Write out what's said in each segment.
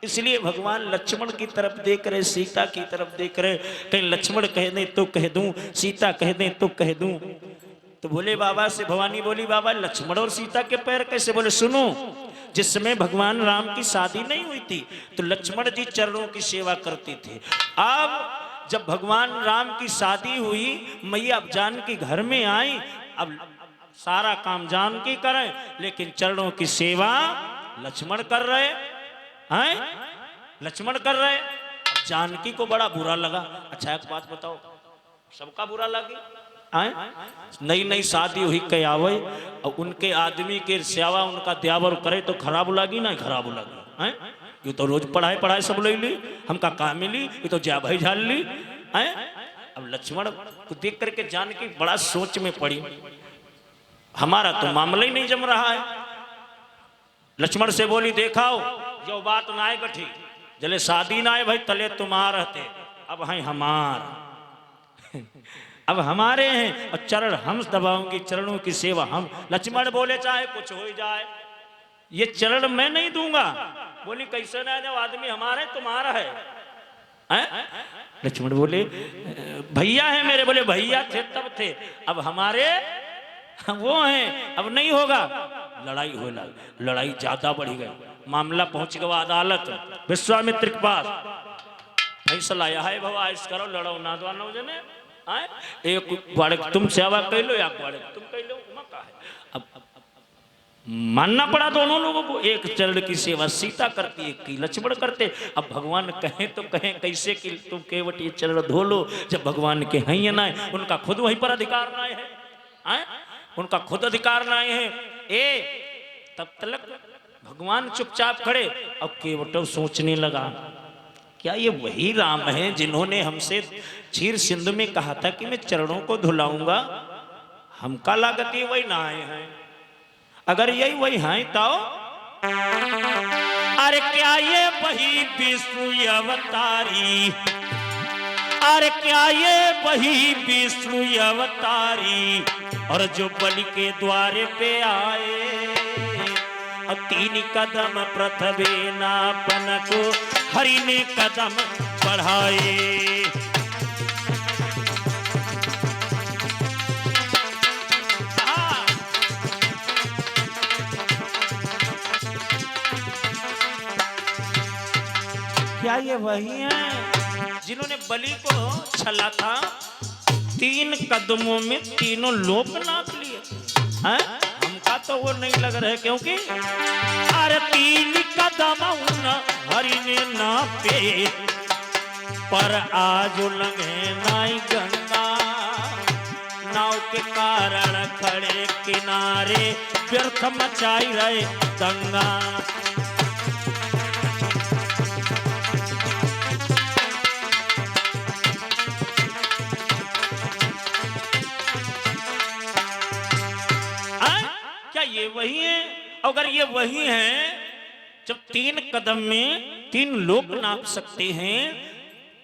इसलिए भगवान लक्ष्मण की तरफ देख रहे, सीता की तरफ देख रहे। कहीं लक्ष्मण कह दे तो कह दूं, सीता कह दे तो कह दूं। तो बोले बाबा से, भवानी बोली बाबा लक्ष्मण और सीता के पैर कैसे? बोले सुनो, जिस समय भगवान राम की शादी नहीं हुई थी तो लक्ष्मण जी चरणों की सेवा करते थे। अब जब भगवान राम की शादी हुई, मैया जानकी घर में आई, अब सारा काम जानकी करें, लेकिन चरणों की सेवा लक्ष्मण कर रहे हैं, लक्ष्मण कर रहे। जानकी को बड़ा बुरा लगा। अच्छा एक बात बताओ, सबका बुरा लगे? नई नई शादी हुई क्या आवे और उनके आदमी के सेवा उनका द्यावर करे तो खराब लगी ना? खराब लगी। ये तो रोज पढ़ाई पढ़ाई सब ले ली, हमका काम मिली, ये तो जा भाई झाल ली। अब लक्ष्मण को देख करके जानकी बड़ा सोच में पड़ी, हमारा तो मामला ही नहीं जम रहा है। लक्ष्मण से बोली देखाओ जो बात ना है गठी, जले शादी ना है भाई तले तुम्हार रहते, अब हैं हमार अब हमारे हैं और चरण हम दबाऊंगी, चरणों की सेवा हम। लक्ष्मण बोले चाहे कुछ हो जाए ये चरण मैं नहीं दूंगा। बोली कैसे ना, जब आदमी हमारा है तुम्हारा है? लक्ष्मण बोले भैया है मेरे। बोले भैया थे तब थे, अब हमारे वो हैं, अब नहीं होगा। लड़ाई हो लगी, लड़ाई ज्यादा बढ़ गई, मामला पहुंच गया अदालत, विश्वामित्र के पास। फैसला है बाबा इस करो, लड़ो ना दो नौ जने, एक बाड़े तुम सेवा कर लो, एक बाड़े तुम कर लो। अब मानना पड़ा दोनों लोगों को। एक चरण की सेवा सीता करती, एक की लक्ष्मण करते। अब भगवान कहें तो कहें कैसे कि तुम केवट ये चरण धो लो, जब भगवान के हैं ना, उनका खुद वहीं पर अधिकार ना है, उनका खुद अधिकार ना है। तब तक भगवान चुपचाप खड़े। अब केवट सोचने लगा, क्या ये वही राम है जिन्होंने हमसे क्षीर सिंधु में कहा था कि मैं चरणों को धुलाऊंगा? हमका लागत ये वही ना आए हैं। अगर यही वही हैं तो अरे क्या ये वही विष्णु अवतारी? अरे क्या ये वही विष्णु अवतारी? और जो बलि के द्वारे पे आए, और 3 कदम प्रथवे नापन को हरि ने कदम बढ़ाए। क्या ये वही हैं जिन्होंने बलि को छला था? 3 कदमों में तीनों लोक नाप लिए हैं? हमका तो वो नहीं लग रहा है, क्योंकि अरे 3 कदम हरि ने नापे, पर आज उल्लंघे नाई गंगा। नाव के कारण खड़े किनारे व्यर्थ मचाई रहे दंगा। ये वही है? अगर ये वही है, जब 3 कदम में 3 लोग नाप सकते हैं,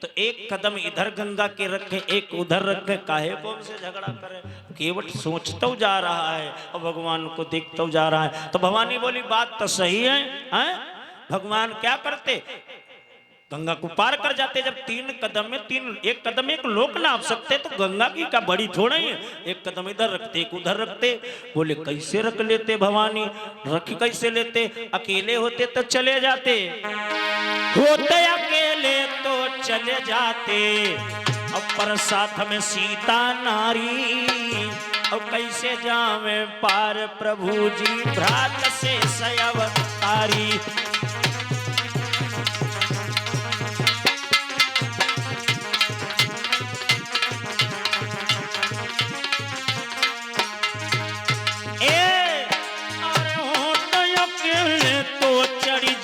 तो 1 कदम इधर गंगा के रखे, 1 उधर रखे, काहे को हमसे झगड़ा करे? केवट सोचता जा रहा है और भगवान को देखता जा रहा है। तो भवानी बोली बात तो सही है, भगवान क्या करते, गंगा को पार कर जाते। जब 3 कदम में 1 कदम एक लोक नाप सकते, तो गंगा की क्या बड़ी थोड़ा ही है? 1 कदम इधर रखते, 1 उधर रखते। बोले कैसे रख लेते भवानी? रख कैसे लेते? अकेले होते तो चले जाते, होते अकेले तो चले जाते, अब पर साथ में सीता नारी, अब कैसे जावे पार प्रभु जी भ्रात से अवतारी।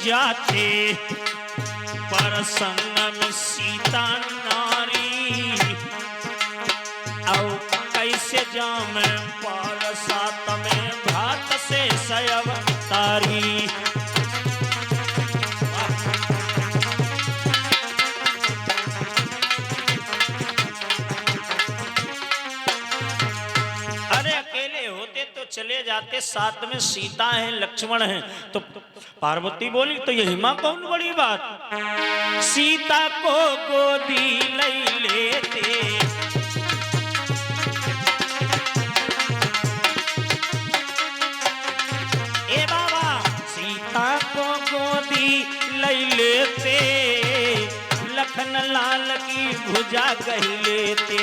जाते पर संग में सीता नारी, और कैसे जाम पार सात में भात से अवतारी। अरे अकेले होते तो चले जाते, साथ में सीता है लक्ष्मण है, तो पार्वती बोली तो यही मां कौन बड़ी बात, सीता को गोदी लई लेते, ए बाबा सीता को गोदी लई लेते, लखन लाल की भुजा कह लेते।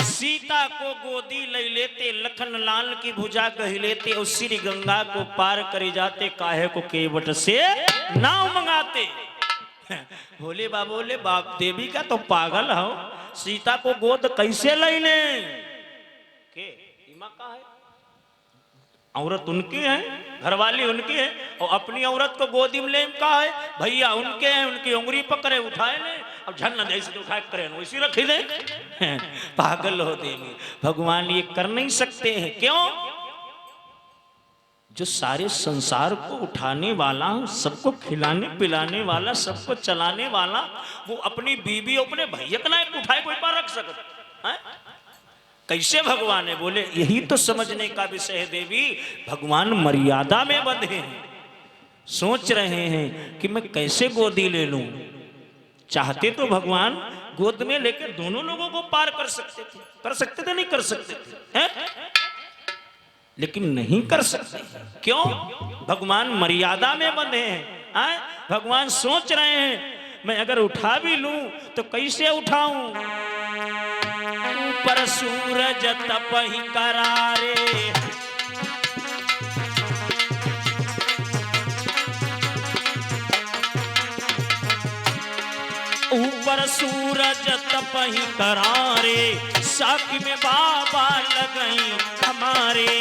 सीता को गोदी ले लेते, लखन लाल की भुजा कह लेते, और श्री गंगा को पार करे जाते, काहे को केवट से नाव मंगाते। बोले बाप देवी का तो पागल हो, सीता को गोद कैसे ले ले के इमा का है, औरत उनकी है, घरवाली उनकी है, और अपनी औरत को गोदी में ले का है, भैया उनके हैं, उनकी उंगली पकड़े उठाए ले, अब झन न जैसे उठाए करे वैसी रखी दे। पागल हो देवी, भगवान ये कर नहीं सकते हैं। क्यों? जो सारे संसार को उठाने वाला, सबको खिलाने पिलाने वाला, सबको चलाने वाला, वो अपनी बीवी अपने भैया का नायक उठाए कोई पार रख सकता है? कैसे भगवान है? बोले यही तो समझने का विषय है देवी, भगवान मर्यादा में बंधे हैं, सोच रहे हैं कि मैं कैसे गोदी ले लूं। चाहते तो भगवान गोद में लेकर दोनों लोगों को पार कर सकते थे नहीं कर सकते थे, हैं? लेकिन नहीं कर सकते। क्यों? भगवान मर्यादा में बंधे हैं। भगवान सोच रहे हैं मैं अगर उठा भी लूं तो कैसे उठाऊं, ऊपर सूरज तपहि करारे, ऊपर सूरज तपहि करारे, साकी में बाबा लगई हमारे।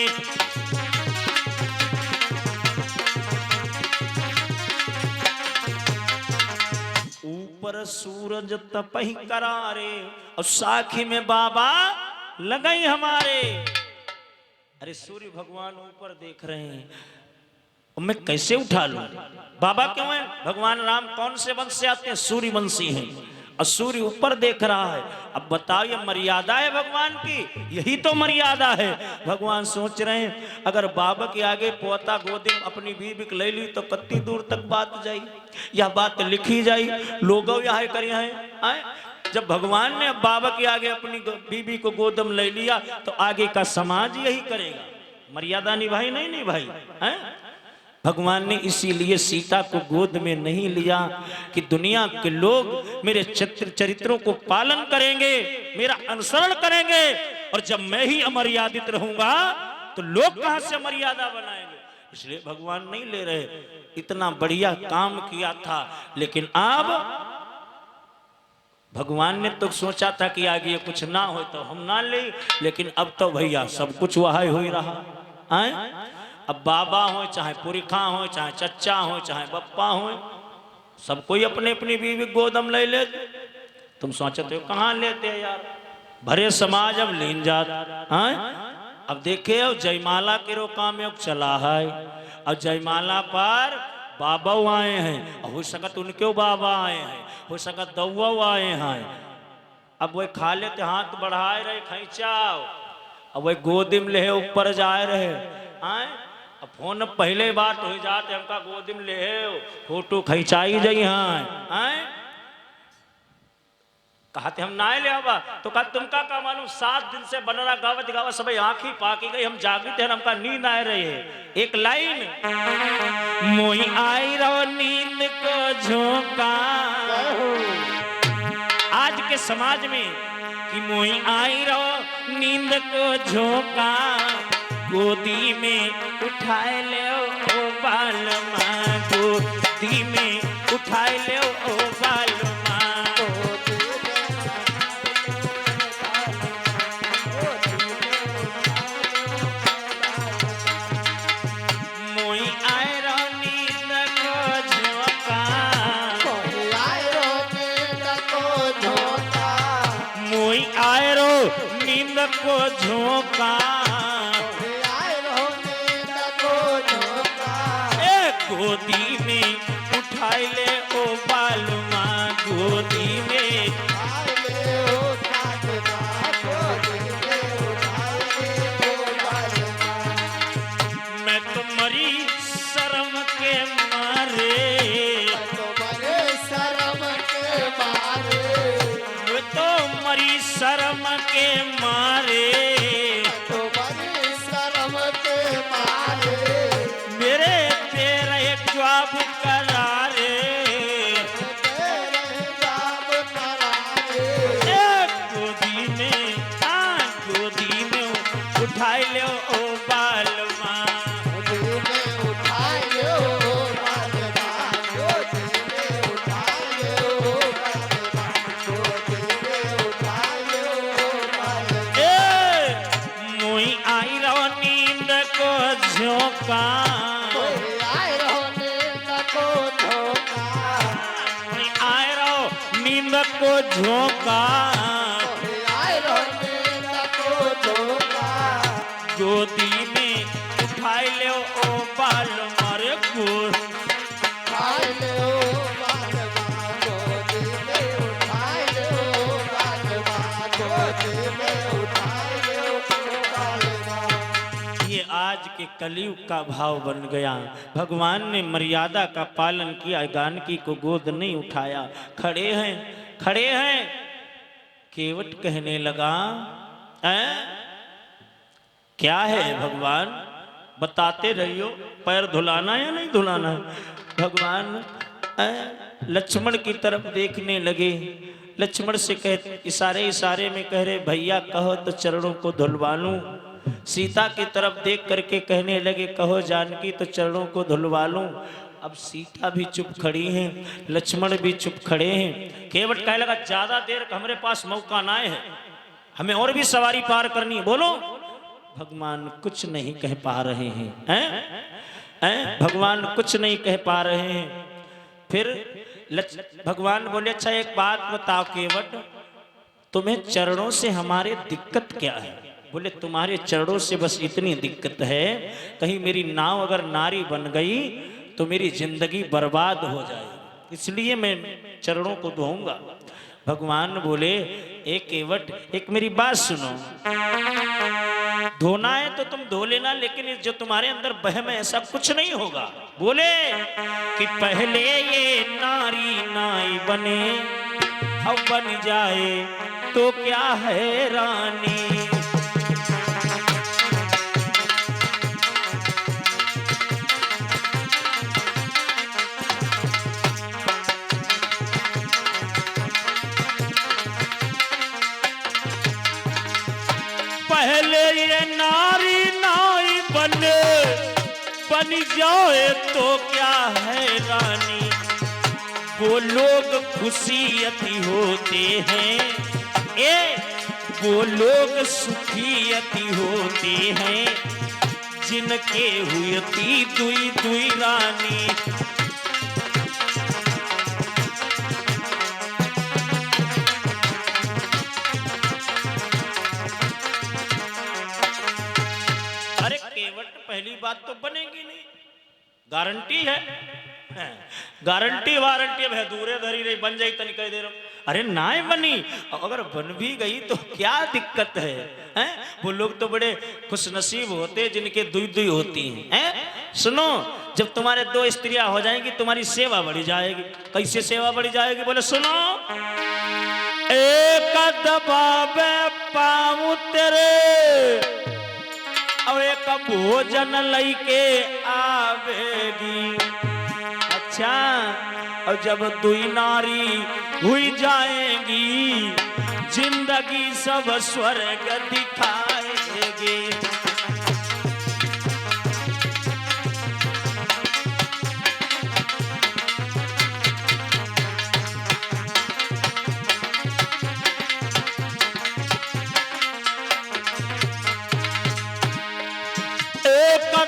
ऊपर सूरज तपहि करारे और साखी में बाबा लगई हमारे। अरे सूर्य भगवान ऊपर देख रहे हैं, मैं कैसे उठा लूं? बाबा क्यों है? भगवान राम कौन से वंश से आते हैं? सूर्यवंशी हैं, और सूर्य ऊपर देख रहा है। अब बताओ ये मर्यादा है भगवान की? यही तो मर्यादा है। भगवान सोच रहे हैं अगर बाबा के आगे पोता गोदी में अपनी बीबी को ले ली तो कितनी दूर तक बात जाई, यह बात लिखी जाई, लोगों यहाँ करिए हैं। जब भगवान ने बाबा के आगे अपनी बीबी को गोदम ले लिया तो आगे का समाज यही करेगा। मर्यादा निभाई नहीं निभाई है? भगवान ने इसीलिए सीता को गोद में नहीं लिया कि दुनिया के लोग मेरे चरित्रों को पालन करेंगे, मेरा अनुसरण करेंगे, और जब मैं ही अमर्यादित रहूंगा तो लोग कहां से मर्यादा बनाएंगे। इसलिए भगवान नहीं ले रहे। इतना बढ़िया काम किया था, लेकिन अब भगवान ने तो सोचा था कि आगे कुछ ना हो तो हम ना ले, लेकिन अब तो भैया सब कुछ वही हो रहा है। अब बाबा हो चाहे पुरखा हो चाहे चच्चा हो चाहे बप्पा हो, सब कोई अपने अपनी बीवी गोदम ले ले। तुम सोचते हो कहाँ लेते हैं यार, भरे समाज अब लीन जात है। अब देखे अब जयमाला के रोका में अब चला है, अब जयमाला पर बाबा आए हैं, हो सकत उनके बाबा आए हैं, हो सकत दौआ आए हैं। अब वही खा लेते हाथ बढ़ाए रहे खींचाओ, अब वही गोदी में ले ऊपर जाए रहे आए। अब फोन पहले बात हो जाते हमका गोदी में ले फोटो खिंचाई जाई हैं। कहते हम ना ले आवा तो कहा तुमका का मालूम 7 दिन से बन रहा गावत गावत सब आंखी पाकी गई, हम जागृत हैं, हमका नींद आ रही है। एक लाइन मोई आई रहो नींद को झोंका, आज के समाज में कि मोई आई रहो नींद को झोंका, गोदी में उठाए ले ओ बाल माँ, गोदी में उठाए ले ओ बाल माँ। मोई आए रो नींद को झोंका, मोई आए रो नींद को झोंका, गोदी में उठा उठाई ले ओ बालमा गोदी में, मैं तो मरी शर्म के मारे, मैं तो मरी शर्म के मारे, मेरे तेरा एक जवाब करारे, गोदी में गोदी में उठाई ले ओ बालमा, मुई आई रहो नींद को झोंका, मुई आई रहो नींद को झोंका, गोदी में उठाई ले ओ बालमा रे गोद, ये आज के कलयुग का भाव बन गया। भगवान ने मर्यादा का पालन किया, जानकी को गोद नहीं उठाया। खड़े हैं केवट कहने लगा, क्या है भगवान, बताते रहियो, पैर धुलाना या नहीं धुलाना। भगवान लक्ष्मण की तरफ देखने लगे, लक्ष्मण से इशारे में कह रहे भैया कहो तो चरणों को धुलवा लूं। सीता की तरफ देख करके कहने लगे कहो जानकी तो चरणों को धुलवा लूं। अब सीता भी चुप खड़ी हैं, लक्ष्मण भी चुप खड़े हैं। केवट कहने लगा ज्यादा देर का हमारे पास मौका ना है, हमें और भी सवारी पार करनी है, बोलो। भगवान कुछ नहीं कह पा रहे हैं, भगवान कुछ नहीं कह पा रहे हैं। फिर भगवान बोले अच्छा एक बात बताओ केवट, तुम्हें चरणों से हमारे दिक्कत क्या है। बोले तुम्हारे चरणों से बस इतनी दिक्कत है, कहीं मेरी नाव अगर नारी बन गई तो मेरी जिंदगी बर्बाद हो जाएगी, इसलिए मैं चरणों को धोऊंगा। भगवान बोले एक केवट एक मेरी बात सुनो, धोना है तो तुम धो लेना, लेकिन जो तुम्हारे अंदर बहम है ऐसा कुछ नहीं होगा। बोले कि पहले ये नारी नाई बने, अब बन जाए तो क्या है रानी। पहले ये नारी नाई बने, बन जाए तो क्या है रानी। वो लोग खुशी अति होते हैं, वो लोग सुखी अति होते हैं, जिनके हुई थी दुई दुई रानी। पहली बात तो बनेगी नहीं, गारंटी है, गारंटी वारंटी है दूरे धरी रही बन जाई तनी कह दे रहा। अरे ना बनी, अगर बन भी गई तो क्या दिक्कत है, वो लोग तो बड़े खुशनसीब होते जिनके दुई दुई होती हैं। सुनो जब तुम्हारे दो स्त्रियां हो जाएंगी तुम्हारी सेवा बढ़ी जाएगी। कैसे सेवा बढ़ी जाएगी बोले सुनो, एक दबावे पाऊं तेरे और एक भोजन लैके आवेगी। अच्छा और जब दुई नारी हुई जाएगी जिंदगी सब स्वर्ग दिखाएगी।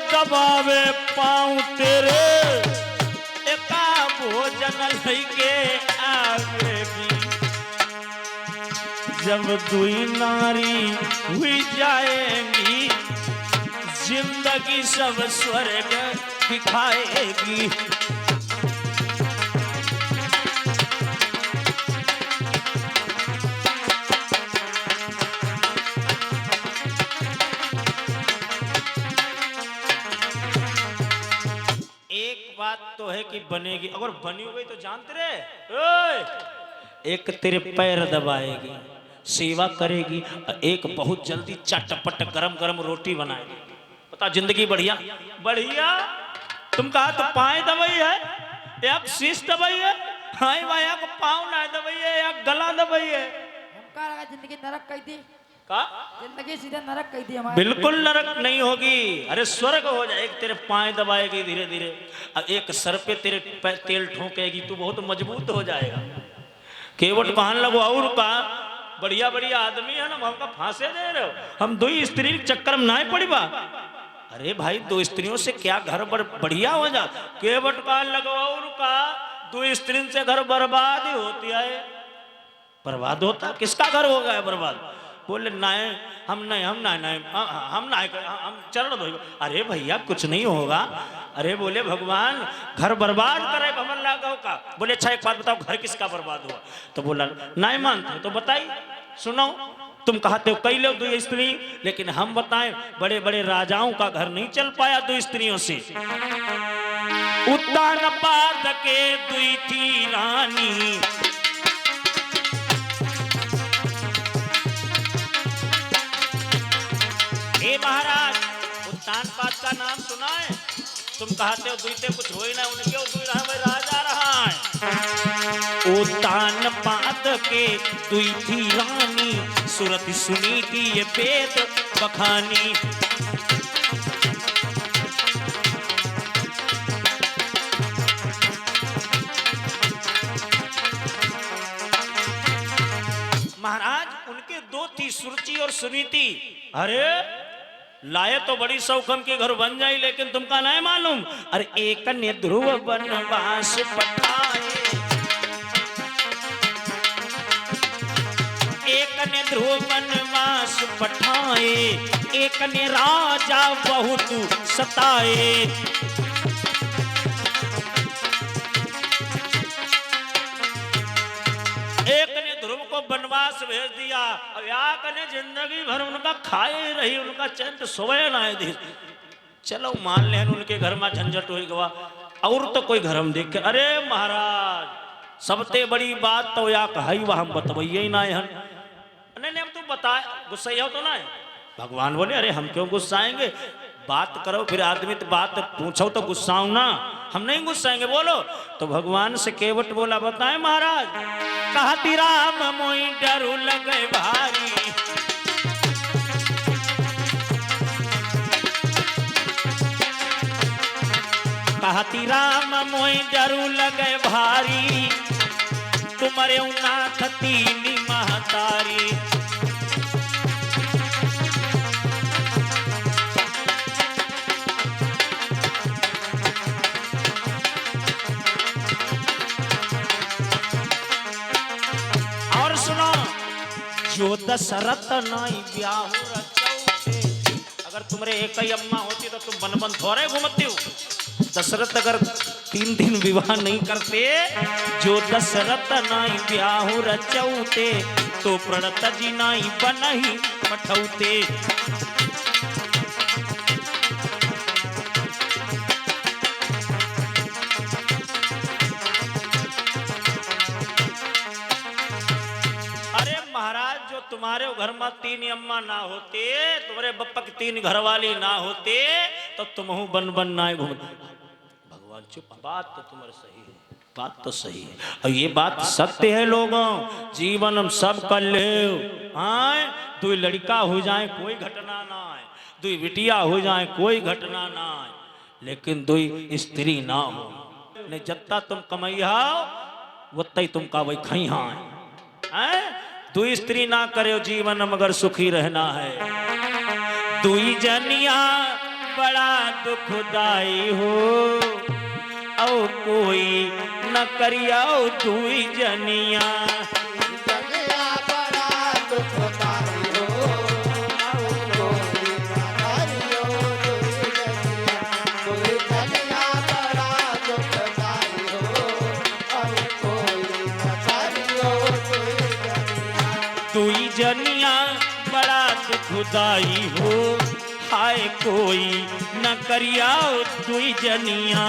दबावे पाऊं तेरे एका भोजन लैके आवेगी। जब दुई नारी हुई जाएगी जिंदगी सब स्वर्ग दिखाएगी। कि बनेगी, अगर बनी हो गई तो जानते रहे ओए, एक तेरे पैर दबाएगी, सेवा करेगी, एक बहुत जल्दी चटपट गरम गरम रोटी बनाएगी। बता जिंदगी बढ़िया बढ़िया। तुम कहा तो पाए दबाई है, एक शीश दबाई है, हाँ भाई एक पाँव ना दबाई है, एक गला दबाई है। हमका लगा जिंदगी नरक कही थी का जिंदगी सीधे नरक कही थी हमारी। बिल्कुल नरक नहीं होगी, अरे स्वर्ग हो जाए। एक तेरे पाए दबाएगी धीरे धीरे, एक सर पे तेरे तेल ठोकेगी, तू बहुत मजबूत हो जाएगा। केवट कहने लगो और का बढ़िया बढ़िया आदमी है ना, हमका फांसे दे रहे हो, हम दो स्त्री के चक्कर में ना पड़ी बा। अरे भाई दो स्त्रियों से क्या घर बढ़िया हो जा। केवट कहने लगो और का दो स्त्री से घर बर्बाद ही होती है। बर्बाद होता किसका घर हो गया बर्बाद? बोले नहीं हम नहीं हम चरण धो। अरे भैया कुछ नहीं होगा। अरे बोले भगवान घर बर्बाद करे भवन लागो का। बोले अच्छा एक बात बताओ घर किसका बर्बाद हुआ? तो बोला नहीं मानते तो बताइए, सुनो। तुम कहते हो कई लोग दो स्त्री, लेकिन हम बताएं बड़े बड़े राजाओं का घर नहीं चल पाया दो स्त्रियों से। उत्तान पाद के दुई थी रानी, हे महाराज उत्तान पाद का नाम सुना है? तुम कहते हो दुईते कुछ हो ही ना, उनके दुई रहा भाई राजा रहा है। उत्तान पाद के दुई थी रानी, सुरत सुनी थी ये वेद बखानी। महाराज उनके दो थी सुरुचि और सुनीति। अरे लाए तो बड़ी सौखम के घर बन जाई, लेकिन तुमका नहीं मालूम। अरे एक ने ध्रुव बनवास पठाए, एक ने ध्रुव बनवास पठाए, एक ने राजा बहुत सताए। एक ने ध्रुव को बनवास भेज दिया, अब याक ने जिंदगी भर उनका खाए रही, उनका चैन सोए ना दी। चलो मान ले उनके घर में झंझट हो गवा, और तो कोई घर हम देख के अरे महाराज सबते बड़ी बात तो या कही वह हम बतवैये ही ना हन। नहीं हम तुम बता गुस्सा हो तो ना। भगवान बोले अरे हम क्यों गुस्साएंगे, बात करो फिर आदमी तो बात पूछो तो गुस्साऊं ना, हम नहीं गुस्साएंगे बोलो। तो भगवान से केवट बोला बताए महाराज, कहती राम मोई डरू लगे भारी, कहती राम मोई डरू लगे भारी, तुम्हारे नाथ तीनी महतारी। और सुनो जो दशरथ नाई ब्याह रचौते, अगर तुम्हारे एक ही अम्मा होती तो तुम बन बन थोड़े घूमती हो। दशरथ अगर 3 दिन विवाह नहीं करते, जो दशरथ नाई ब्याह रचौते, तो प्रणत जी नाई बनहि मठौते। अरे महाराज जो तुम्हारे घर में 3 अम्मा ना होते, तुम्हारे बप्पा की 3 घरवाली ना होते, तो तुम बन बन ना घूम। भगवान चुप, बात तो तुम्हारे सही है, बात तो सही है, और ये बात सत्य है लोगों। जीवन हम सब कर ले, आए 2 लड़का हो जाए कोई घटना ना आए, 2 बिटिया हो जाए कोई घटना ना आए, लेकिन 2 स्त्री ना हो। नहीं जत्ता तुम कमैया वत्ता ही तुम का वही खैहा है। 2 स्त्री ना करे जीवन मगर सुखी रहना है। 2 जनिया बड़ा दुखदाई हो, और कोई न करिया 2 जनिया। जनिया बड़ा दुखदाई हो, हाय कोई न करिया 2 जनिया।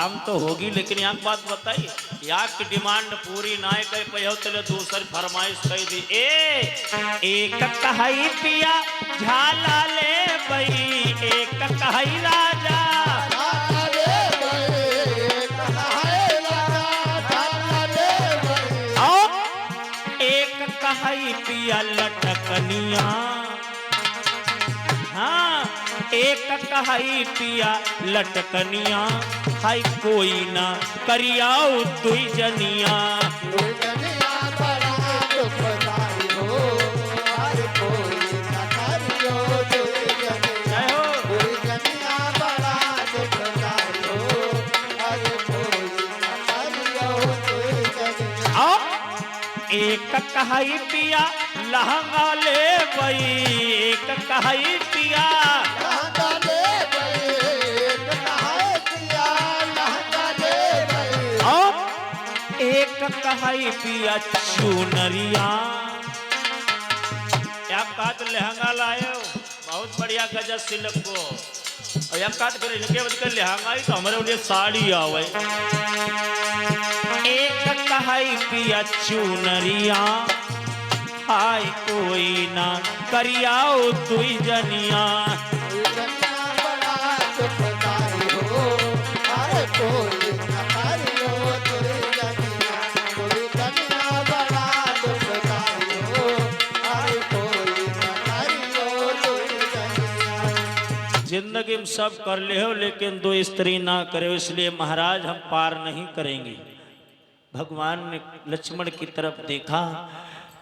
काम तो होगी, लेकिन यहाँ बात बताइए, यहाँ की डिमांड पूरी ना कर पे चले दूसरी फरमाइश कह दी। एक कहाई पिया झाला ले बई, एक कहाई राजा, एक कहाई पिया लटकनिया, हाँ एक कहाई पिया लटकनिया, हाय कोई ना करियाओ दुई जनिया। एक कहाई पिया लहंगा ले बई, एक कहाई पिया लहंगा ले बई, एक कहाई पिया लहंगा ले बई, एक कहाई पिया चुनरिया। एक कात लहंगा लाए बहुत बढ़िया गजब सिल्क को, और एक कात फिर इनके बद के लहंगा ही तो हमारे लिए साड़ी आवे। एक कहाई पिया चुनरिया, हाय कोई ना करियाओ तुई जनिया। जिंदगी में सब कर ले हो, लेकिन दो स्त्री ना करे, इसलिए महाराज हम पार नहीं करेंगे। भगवान ने लक्ष्मण की तरफ देखा,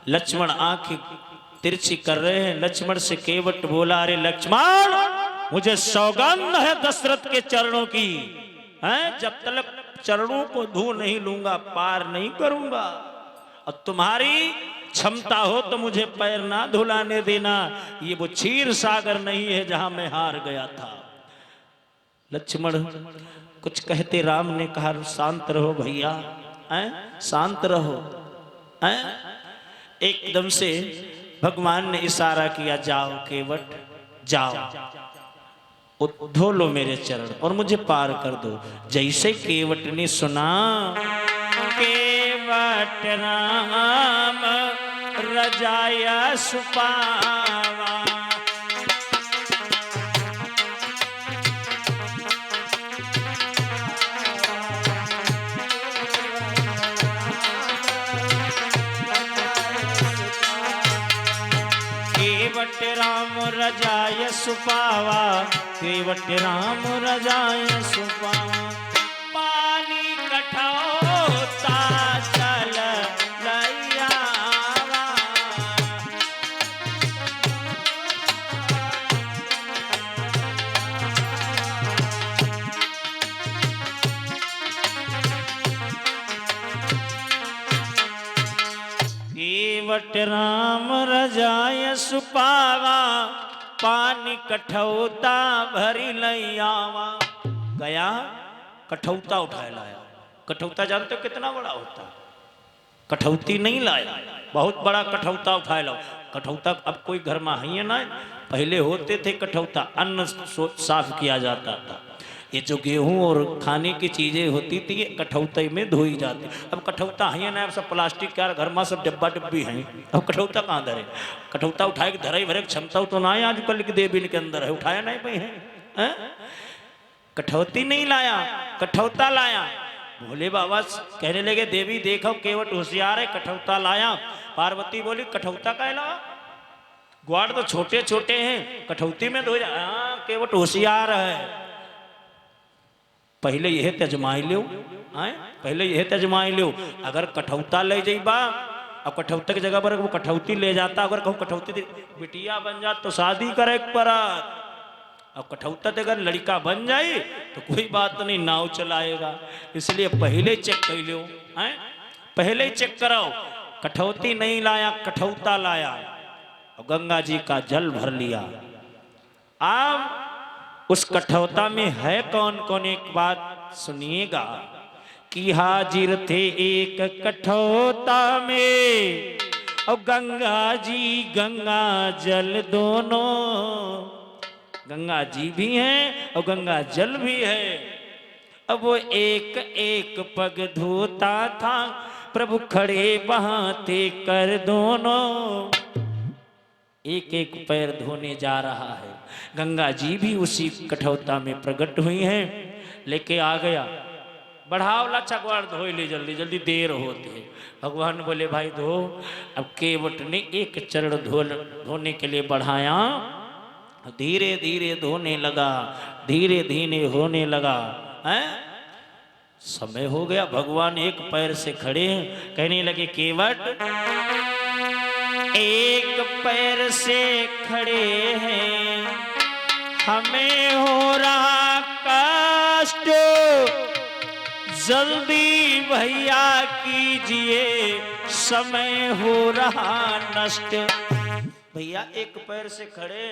लक्ष्मण आंखें तिरछी कर रहे हैं। लक्ष्मण से केवट बोला, अरे लक्ष्मण मुझे सौगंध है दशरथ के चरणों की, हैं जब तक चरणों को धो नहीं लूंगा पार नहीं करूंगा, और तुम्हारी क्षमता हो तो मुझे पैर ना धुलाने देना, ये वो क्षीर सागर नहीं है जहां मैं हार गया था। लक्ष्मण कुछ कहते, राम ने कहा शांत रहो भैया, शांत रहो। एकदम से भगवान ने इशारा किया, जाओ केवट जाओ, धो लो मेरे चरण और मुझे पार कर दो। जैसे केवट ने सुना, केवट राम रजाया सुपावा, केवट राम रजाय सुपावा, केवट राम रजाय सुपावा, पानी कठौता चल लैयावा, केवट राम रजाय सुपावा, पानी कठौता भरी लैयावा। गया कठौता उठाए लाया। कठौता जानते हो कितना बड़ा होता, कठौती नहीं लाया, बहुत बड़ा कठौता उठाए लाओ। कठौता अब कोई घर में है ना, पहले होते थे कठौता, अन्न साफ किया जाता था। ये जो गेहूं और खाने की चीजें होती थी ये कठौते में धोई जाती। अब कठौता है ना, अब सब प्लास्टिक का घर में सब डब्बा डब्बी हैं, अब कठौता कहाँ धरे? कठौता उठाए के धरे भरे क्षमता तो ना है आजकल के देवी के अंदर है, उठाया नहीं पाई है। कठौती नहीं लाया, कठौता लाया। भोले बाबा कहने लगे, देवी देखो केवट होशियार है, कठौता लाया। पार्वती बोली, कठौता का लाया? ग्वाड़ तो छोटे छोटे हैं, कठौती में धो जा। केवट होशियार है, पहले यह तजमाई लो, पहले यह तजमाई लो। अगर कठौता ले जाइबा और कठौता की जगह पर वो कठौती ले जाता, अगर कहूँ कठौती बिटिया बन जात तो शादी करे पर, और कठौता अगर लड़का बन जाए तो कोई बात नहीं, नाव चलाएगा। इसलिए पहले चेक कर लो, पहले चेक कराओ। कठौती नहीं लाया, कठौता लाया और गंगा जी का जल भर लिया। अब उस कठौता में है कौन कौन, एक बात सुनिएगा कि हाजिर थे एक कठौता में, और गंगा जी गंगा जल दोनों, गंगा जी भी हैं और गंगा जल भी है। अब वो एक एक पग धोता था, प्रभु खड़े बहाते कर दोनों। एक एक पैर धोने जा रहा है। गंगा जी भी उसी कठौता में प्रकट हुई हैं। लेके आ गया, बढ़ाओ ला चकवाड़ धो ले, जल्दी जल्दी देर होती है। भगवान बोले भाई धो। अब केवट ने एक चरण धोने के लिए बढ़ाया, धीरे धीरे धोने लगा, धीरे धीरे होने लगा। हैं समय हो गया, भगवान एक पैर से खड़े हैं। कहने लगे केवट एक पैर से खड़े हैं, हमें हो रहा कष्ट, जल्दी भैया कीजिए, समय हो रहा नष्ट। भैया एक पैर से खड़े,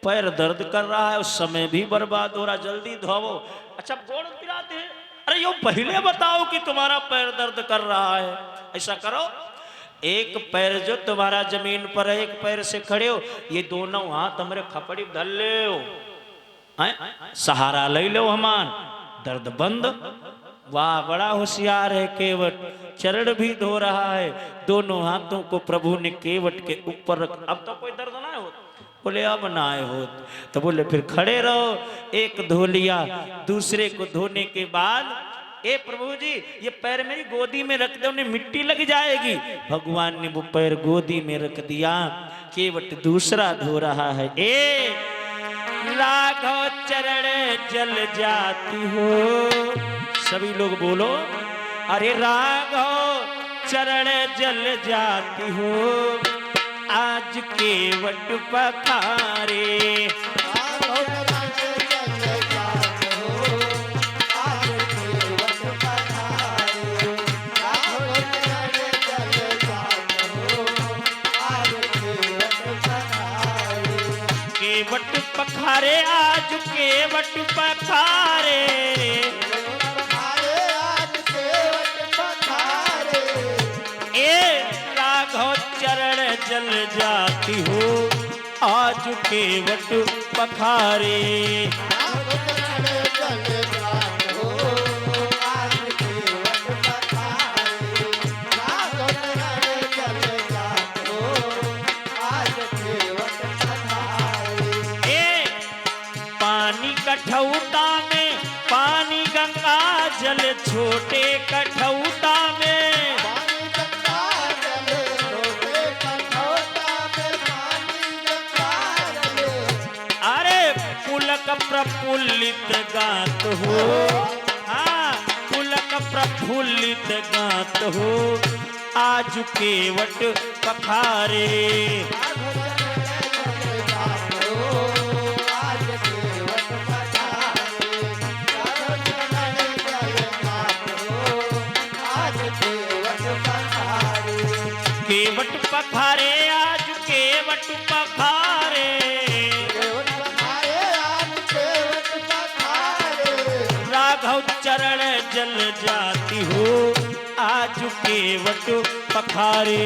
पैर दर्द कर रहा है, उस समय भी बर्बाद हो रहा, जल्दी धोवो। अच्छा गोड़ पिराते हैं, अरे यो पहले बताओ कि तुम्हारा पैर दर्द कर रहा है। ऐसा करो, एक पैर जो तुम्हारा जमीन पर है, एक पैर से खड़े हो, ये दोनों हाथ हमारे खपड़ी धर ले, सहारा ले लो हमान, दर्द बंद। वाह बड़ा होशियार है केवट, चरण भी धो रहा है, दोनों हाथों को प्रभु ने केवट के ऊपर रख। अब तो कोई दर्द ना हो, बोले अब ना आए हो तो बोले फिर खड़े रहो। एक धो लिया, दूसरे को धोने के बाद ए प्रभु जी ये पैर मेरी गोदी में रख दो, उन्हें मिट्टी लग जाएगी। भगवान ने वो पैर गोदी में रख दिया, केवट दूसरा धो रहा है। ए राघव चरण जल जाती हो, सभी लोग बोलो अरे राघव चरण जल जाती हो, आज केवट पखारे। केवट पखारे आज केवट पखारे, ए राघव चरण जल जाती हो, आज केवट पखारे। कठौता में पानी गंगा जल, छोटे कठौता में अरे पुलक प्रफुल्लित गात हो, हाँ पुलक प्रफुल्लित गात हो, आज केवट पखारे। केवट पखारे आज केवट पखारे, राघव चरण जल जाती हो, आज केवट पखारे।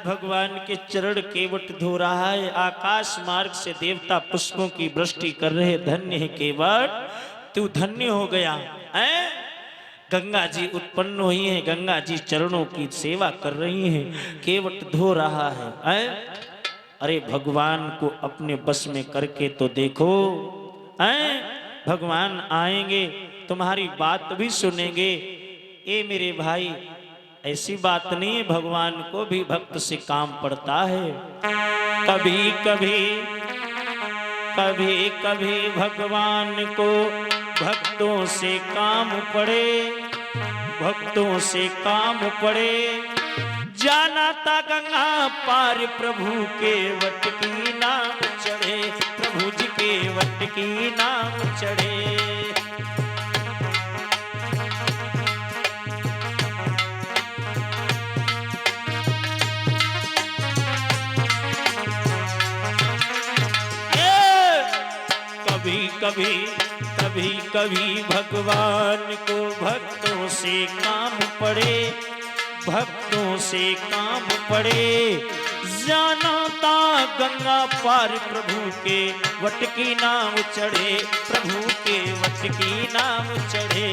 भगवान के चरण केवट धो रहा है, आकाश मार्ग से देवता पुष्पों की वृष्टि कर रहे। धन्य है केवट, तू धन्य हो गया है। गंगा जी उत्पन्न हुई है, गंगा जी चरणों की सेवा कर रही हैं, केवट धो रहा है। अरे भगवान को अपने बस में करके तो देखो, भगवान आएंगे तुम्हारी बात भी सुनेंगे। ए मेरे भाई ऐसी बात नहीं है, भगवान को भी भक्त से काम पड़ता है। कभी कभी कभी कभी भगवान को भक्तों से काम पड़े, भक्तों से काम पड़े। जाना था गंगा पार प्रभु के वट की नाम चढ़े, प्रभु जी के वट की नाम चढ़े। कभी कभी कभी कभी भगवान को भक्तों से काम पड़े, भक्तों से काम पड़े। जाना ता गंगा पार प्रभु के वट की नाम चढ़े, प्रभु के वट की नाम चढ़े।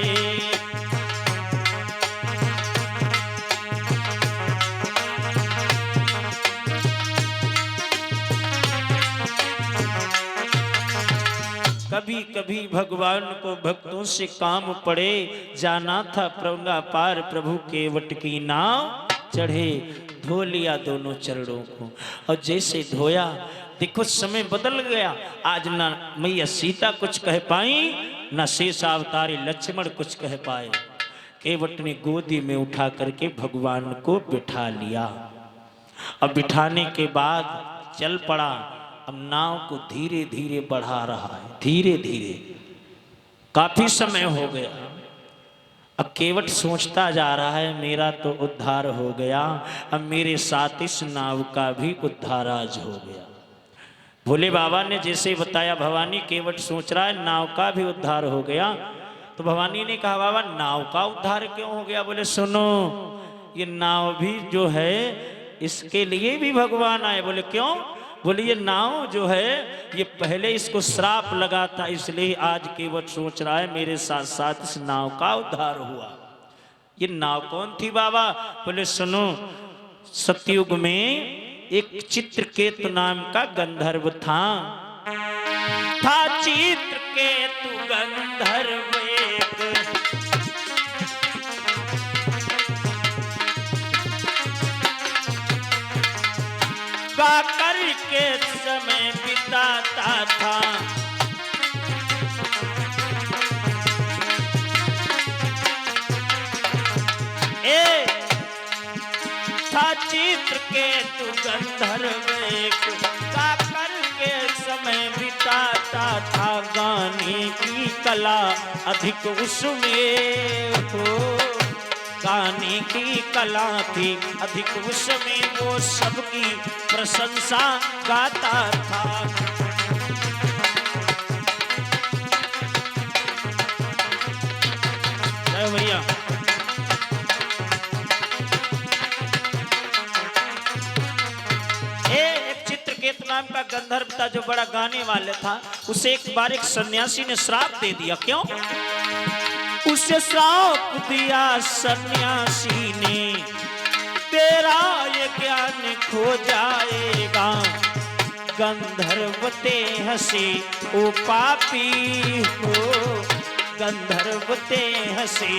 कभी कभी भगवान को भक्तों से काम पड़े, जाना था गंगा पार प्रभु के वट की नाव चढ़े। धो लिया दोनों चरणों को, और जैसे धोया देखो समय बदल गया। आज ना मैया सीता कुछ कह पाई, ना शेष अवतारी लक्ष्मण कुछ कह पाए। केवट ने गोदी में उठा करके भगवान को बिठा लिया, और बिठाने के बाद चल पड़ा। अब नाव को धीरे धीरे बढ़ा रहा है, धीरे धीरे। काफी समय हो गया। अब केवट सोचता जा रहा है मेरा तो उद्धार हो गया, अब मेरे साथ इस नाव का भी उद्धार आज हो गया। भोले बाबा ने जैसे बताया भवानी, केवट सोच रहा है नाव का भी उद्धार हो गया। तो भवानी ने कहा बाबा नाव का उद्धार क्यों हो गया? बोले सुनो, ये नाव भी जो है इसके लिए भी भगवान आए। बोले क्यों? बोले ये नाव जो है ये पहले इसको श्राप लगा था, इसलिए आज केवट सोच रहा है मेरे साथ साथ इस नाव का उद्धार हुआ। ये नाव कौन थी बाबा? बोले सुनो, सतयुग में एक चित्रकेतु नाम का गंधर्व था चित्रकेतु गंधर्व गा करके समय बिताता था। था चित्रकेतु गंधर्व गा करके समय बिताता था। गाने की कला अधिक उसमें हो, गाने की कला थी अधिक उसमें, वो सबकी प्रशंसा गाता था। जय भैया। एक चित्रकेतु नाम का गंधर्व था जो बड़ा गाने वाले था। उसे एक बार एक सन्यासी ने श्राप दे दिया। क्यों? उसे श्राप दिया सन्यासी ने, तेरा ये ज्ञान खो जाएगा। गंधर्व ते हंसे ओ पापी हो, गंधर्व ते हंसे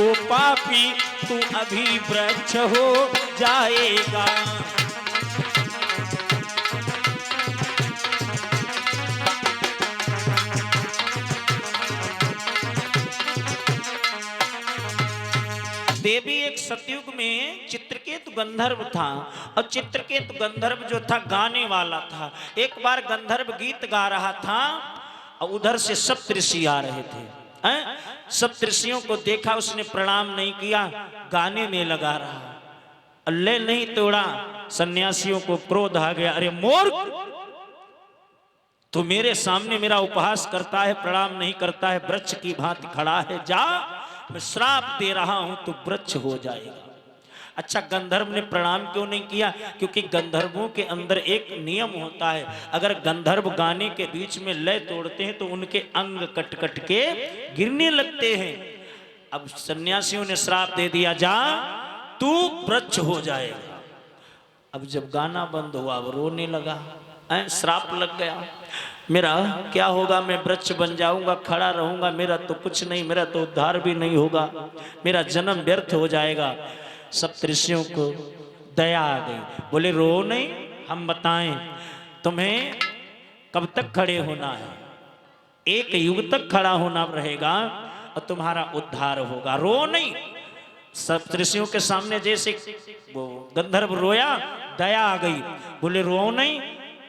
ओ पापी, तू अभी वृक्ष हो जाएगा। देवी एक सतयुग में चित्रकेतु गंधर्व था, और चित्रकेतु गंधर्व जो था गाने वाला था। एक बार गंधर्व गीत गा रहा था और उधर से सप्तऋषि आ रहे थे। सप्तऋषियों को देखा, उसने प्रणाम नहीं किया, गाने में लगा रहा। अल्ले नहीं तोड़ा, सन्यासियों को क्रोध आ गया। अरे मूर्ख, तू मेरे सामने मेरा उपहास करता है, प्रणाम नहीं करता है, वृक्ष की भांति खड़ा है। जा, मैं श्राप दे रहा हूं, तो वृक्ष हो जाएगा। अच्छा, गंधर्व ने प्रणाम क्यों नहीं किया? क्योंकि गंधर्वों के अंदर एक नियम होता है, अगर गंधर्व गाने के बीच में लय तोड़ते हैं तो उनके अंग कट कट के गिरने लगते हैं। अब सन्यासियों ने श्राप दे दिया, जा तू वृक्ष हो जाएगा। अब जब गाना बंद हुआ, अब रोने लगा। श्राप लग गया, मेरा क्या होगा? मैं वृक्ष बन जाऊंगा, खड़ा रहूंगा, मेरा तो कुछ नहीं, मेरा तो उद्धार भी नहीं होगा, मेरा जन्म व्यर्थ हो जाएगा। सप्तऋषियों को दया आ गई, बोले रो नहीं, हम बताएं तुम्हें कब तक खड़े होना है। एक युग तक खड़ा होना रहेगा और तुम्हारा उद्धार होगा, रो नहीं। सप्तऋषियों के सामने जैसे वो गंधर्व रोया, दया आ गई, बोले रो नहीं,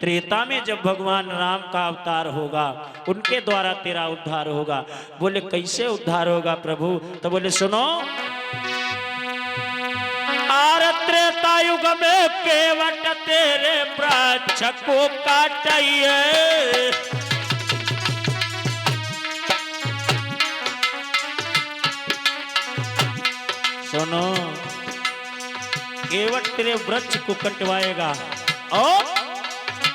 त्रेता में जब भगवान राम का अवतार होगा उनके द्वारा तेरा उद्धार होगा। बोले कैसे उद्धार होगा प्रभु? तो बोले सुनो, आर त्रेता युग में केवट तेरे वृक्ष को काटिए, सुनो, केवट तेरे वृक्ष को कटवाएगा और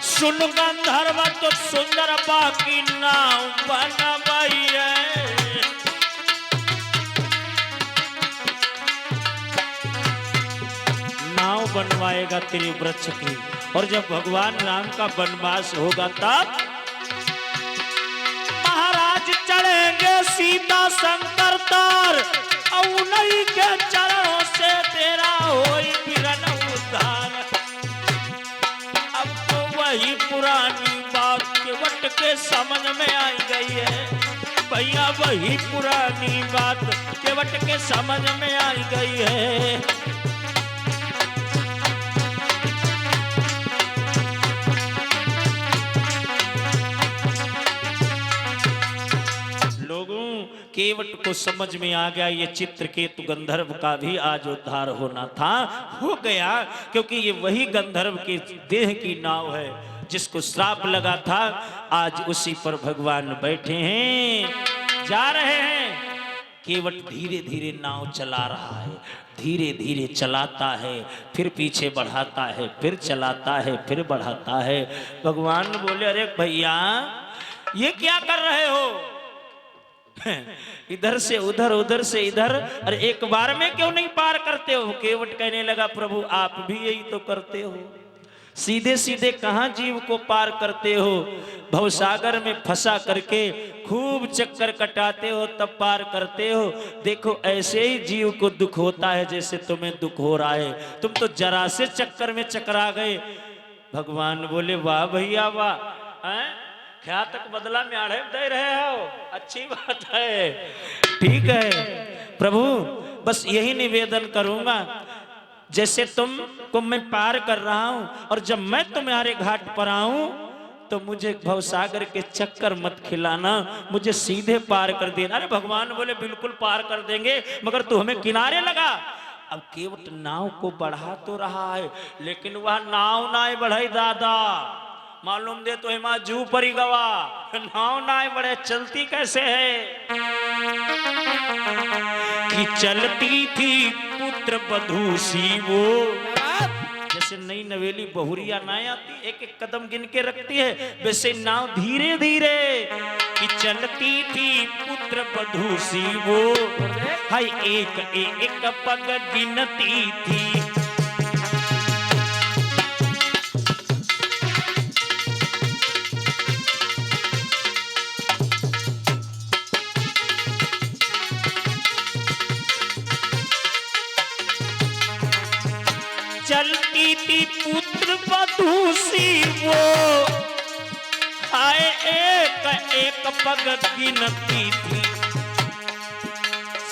सुन गंधर्व तो सुंदर बाकी नाव बनवाई है। नाव बनवाएगा तेरे वृक्ष की, और जब भगवान राम का वनवास होगा तब महाराज चढ़ेंगे सीता शंकर तार, और उन्हीं के चरणों से तेरा होई बिरन उद्धार। अब तो वही पुरानी बात केवट के समझ में आई गई है भैया, वही पुरानी बात केवट के समझ में आई गई है। लोगों, केवट को समझ में आ गया ये चित्रकेतु गंधर्व का भी आज उद्धार होना था, हो गया, क्योंकि ये वही गंधर्व के देह की नाव है जिसको श्राप लगा था। आज उसी पर भगवान बैठे हैं, जा रहे हैं। केवट धीरे धीरे नाव चला रहा है, धीरे धीरे चलाता है, फिर पीछे बढ़ाता है, फिर चलाता है, फिर बढ़ाता है। भगवान बोले, अरे भैया ये क्या कर रहे हो? इधर से उधर, उधर से इधर, अरे एक बार में क्यों नहीं पार करते हो? केवट कहने लगा, प्रभु आप भी यही तो करते हो, सीधे सीधे कहां जीव को पार करते हो? भवसागर में फंसा करके खूब चक्कर कटाते हो तब पार करते हो। देखो ऐसे ही जीव को दुख होता है जैसे तुम्हें दुख हो रहा है, तुम तो जरा से चक्कर में चकरा गए। भगवान बोले, वाह भैया वाह, क्या तक बदला में आड़े दे रहे हो, अच्छी बात है, ठीक है प्रभु। बस यही निवेदन करूंगा, जैसे तुम को मैं पार कर रहा हूं, और जब मैं तुम्हारे घाट पर आऊं तो मुझे भवसागर के चक्कर मत खिलाना, मुझे सीधे पार कर देना। अरे भगवान बोले, बिल्कुल पार कर देंगे, मगर तू हमें किनारे लगा। अब केवट नाव को बढ़ा तो रहा है, लेकिन वह नाव ना बढ़ाई दादा, मालूम दे तो हिमा जू परी गवा, नाव ना बढ़े, चलती कैसे है कि चलती थी पुत्र बधू सी वो, जैसे नई नवेली बहुरिया ना आती एक एक कदम गिन के रखती है, वैसे नाव धीरे धीरे कि चलती थी पुत्र बधू सी वो, हाय एक एक पग गिनती थी। चलती थी पुत्र बधू सी वो, हाय एक एक पग गिनती थी।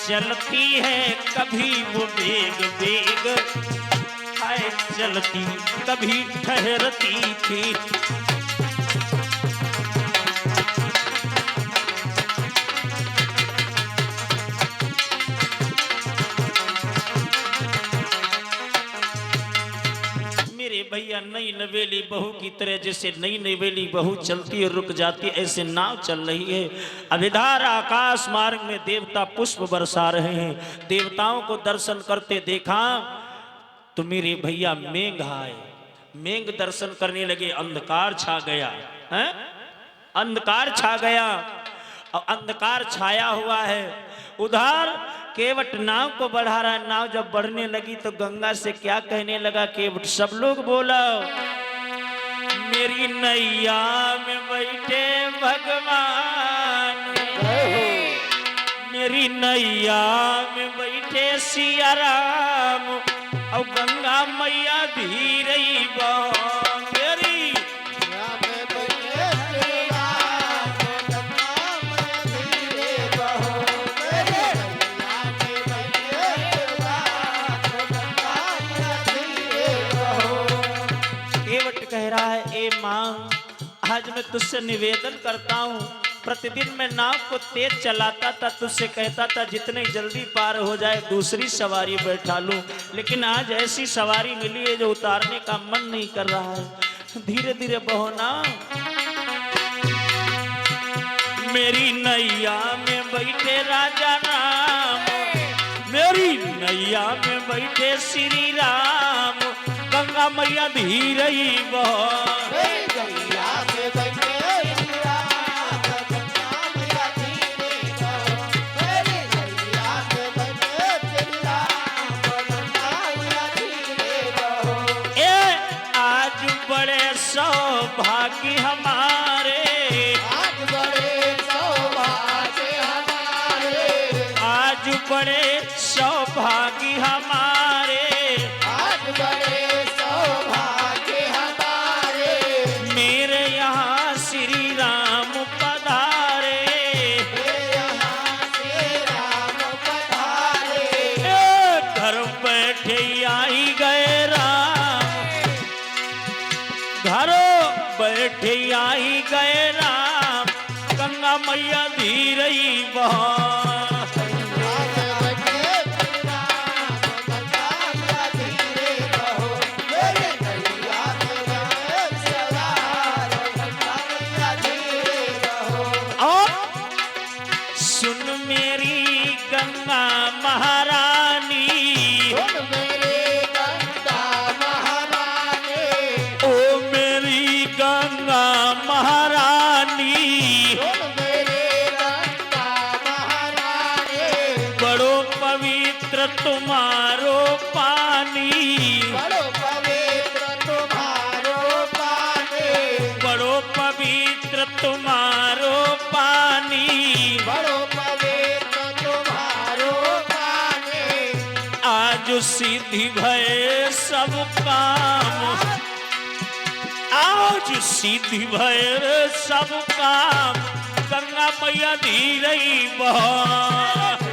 चलती है कभी वो बेग बेग, हाय चलती कभी ठहरती थी। भैया नई नवेली बहू की तरह, जैसे नई नवेली बहू चलती और रुक जाती, ऐसे नाव चल रही है। अब इधर आकाश मार्ग में देवता पुष्प बरसा रहे हैं, देवताओं को दर्शन करते देखा तो मेरे भैया मेघ आए, मेघ दर्शन करने लगे, अंधकार छा गया है, अंधकार छा गया, और अंधकार छाया हुआ है। उधर केवट नाव को बढ़ा रहा, नाव जब बढ़ने लगी तो गंगा से क्या कहने लगा केवट, सब लोग बोला, मेरी नैया में बैठे भगवान, मेरी नैया में बैठे सिया राम, और गंगा मैया धीरे मेरी कह रहा है, ए मां आज मैं तुझसे निवेदन करता हूँ, प्रतिदिन मैं नाव को तेज चलाता था, तुझसे कहता था जितने जल्दी पार हो जाए दूसरी सवारी बैठा लूं, लेकिन आज ऐसी सवारी मिली है जो उतारने का मन नहीं कर रहा है, धीरे धीरे बहो ना। मेरी नैया में बैठे राजा राम, मेरी मेरी नैया में बैठे श्री राम गंगा मैया धीरई बह सौभाग्य हमारे आज बड़े सौभाग्य हमारे मेरे यहाँ श्री राम पधारे घर बैठे आई गए राम घरों बैठे आई गए राम गंगा मैया धीरई बह तुम्हारो पानी बड़ो पवित्र तुम्हारो पानी आज सिद्धि भय सब काम आज सिद्धि भय सब काम गंगा मैया धीरई बह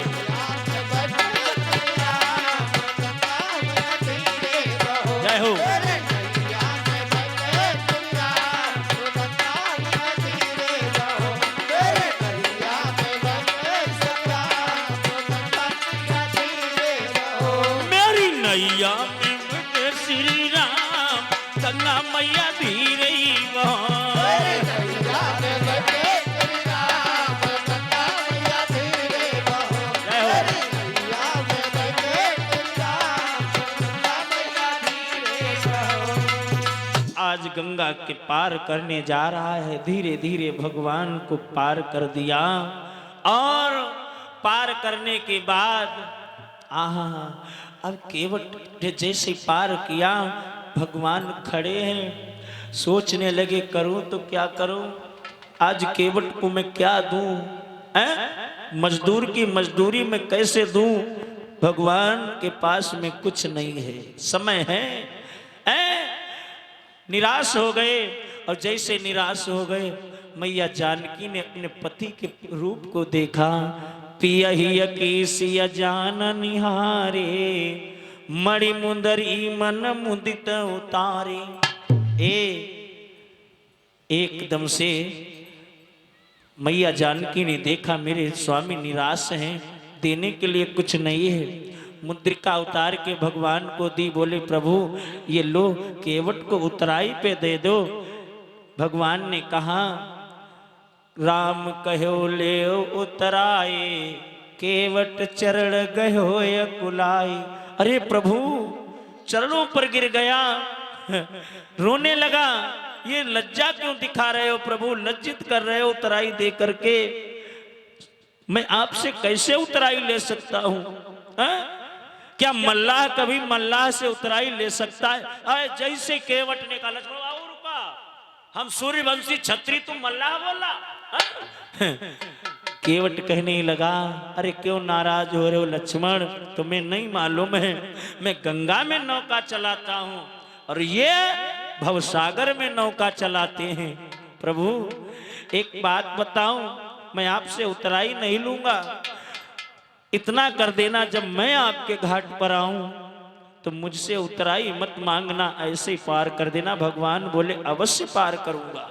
हो मेरी नैया में बैठे श्री राम गंगा मैया धीरई बह आज गंगा के पार करने जा रहा है धीरे धीरे भगवान को पार कर दिया और पार करने के बाद आहा अब केवट जैसे पार किया भगवान खड़े हैं सोचने लगे करूं तो क्या करूं आज केवट को मैं क्या दूं मजदूर की मजदूरी में कैसे दूं भगवान के पास में कुछ नहीं है समय है निराश हो गए और जैसे निराश हो गए मैया जानकी ने अपने पति के रूप को देखा पियहिया की सिया जान निहारे मणि मुंदरी मन मुदित उतारे एकदम से मैया जानकी ने देखा मेरे स्वामी निराश हैं देने के लिए कुछ नहीं है मुद्रिका उतार के भगवान को दी बोले प्रभु ये लो केवट को उतराई पे दे दो भगवान ने कहा राम कहो ले उतराए केवट चरण गयो कुलाई अरे प्रभु चरणों पर गिर गया रोने लगा ये लज्जा क्यों दिखा रहे हो प्रभु लज्जित कर रहे हो उतराई दे करके मैं आपसे कैसे उतराई ले सकता हूं क्या मल्लाह कभी मल्लाह से उतराई ले सकता है जैसे केवट ने कहा लक्ष्मण बाबू रुका हम सूर्यवंशी छत्री तुम मल्लाह बोला केवट कहने लगा अरे क्यों नाराज हो रहे हो लक्ष्मण तुम्हें नहीं मालूम है मैं गंगा में नौका चलाता हूं और ये भवसागर में नौका चलाते हैं प्रभु एक बात बताऊं मैं आपसे उतराई नहीं लूंगा इतना कर देना जब मैं आपके घाट पर आऊं तो मुझसे उतराई मत मांगना ऐसे पार कर देना भगवान बोले अवश्य पार करूंगा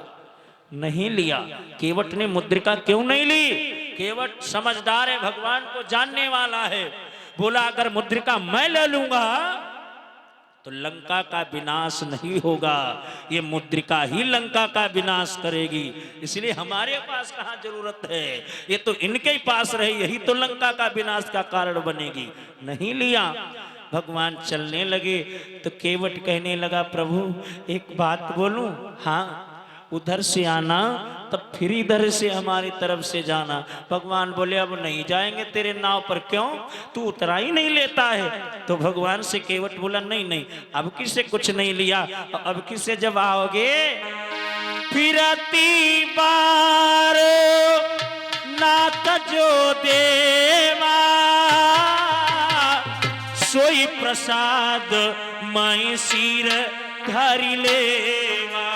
नहीं लिया केवट ने मुद्रिका क्यों नहीं ली केवट समझदार है भगवान को जानने वाला है बोला अगर मुद्रिका मैं ले लूंगा तो लंका का विनाश नहीं होगा, ये मुद्रिका ही लंका का विनाश करेगी। इसलिए हमारे पास कहाँ जरूरत है, ये तो इनके ही पास रहे, यही तो लंका का विनाश का कारण बनेगी। नहीं लिया। भगवान चलने लगे तो केवट कहने लगा, प्रभु एक बात बोलूं? हाँ, उधर से आना तब फिर इधर से हमारी तरफ से जाना। भगवान बोले अब नहीं जाएंगे तेरे नाव पर। क्यों? तू उतरा ही नहीं लेता है। तो भगवान से केवट बोला, नहीं नहीं, अब किसे कुछ नहीं लिया, अब किसे जब आओगे? फिरती बार नाथ जो देवा, सोई प्रसाद मैं सिर धरि लेवा।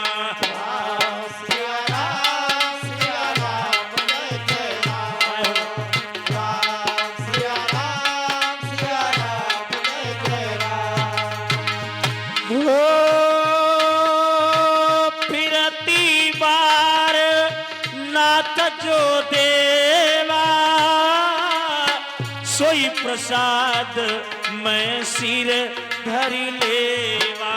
फिरती बार नाथ जो देवा, सोई प्रसाद मैं सिर धरि लेवा।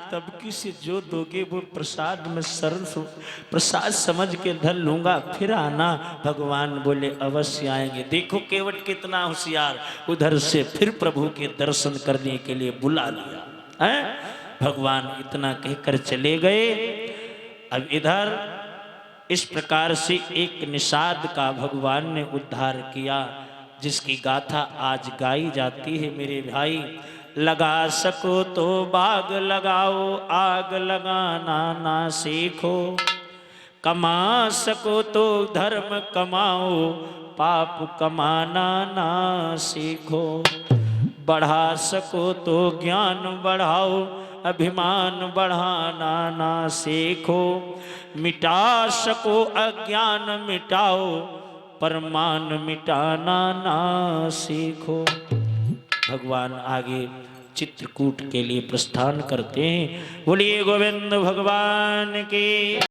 तब किसी जो दोगे वो प्रसाद में सरल प्रसाद समझ के धर लूंगा, फिर आना। भगवान बोले अवश्य आएंगे। देखो केवट कितना होशियार, उधर से फिर प्रभु के दर्शन करने के लिए बुला लिया है। भगवान इतना कहकर चले गए। अब इधर इस प्रकार से एक निषाद का भगवान ने उद्धार किया, जिसकी गाथा आज गाई जाती है। मेरे भाई, लगा सको तो बाग लगाओ, आग लगाना ना सीखो। कमा सको तो धर्म कमाओ, पाप कमाना ना सीखो। बढ़ा सको तो ज्ञान बढ़ाओ, अभिमान बढ़ाना ना सीखो। मिटा सको अज्ञान मिटाओ, परमान मिटाना ना सीखो। भगवान आगे चित्रकूट के लिए प्रस्थान करते हैं। बोलिए गोविंद भगवान की।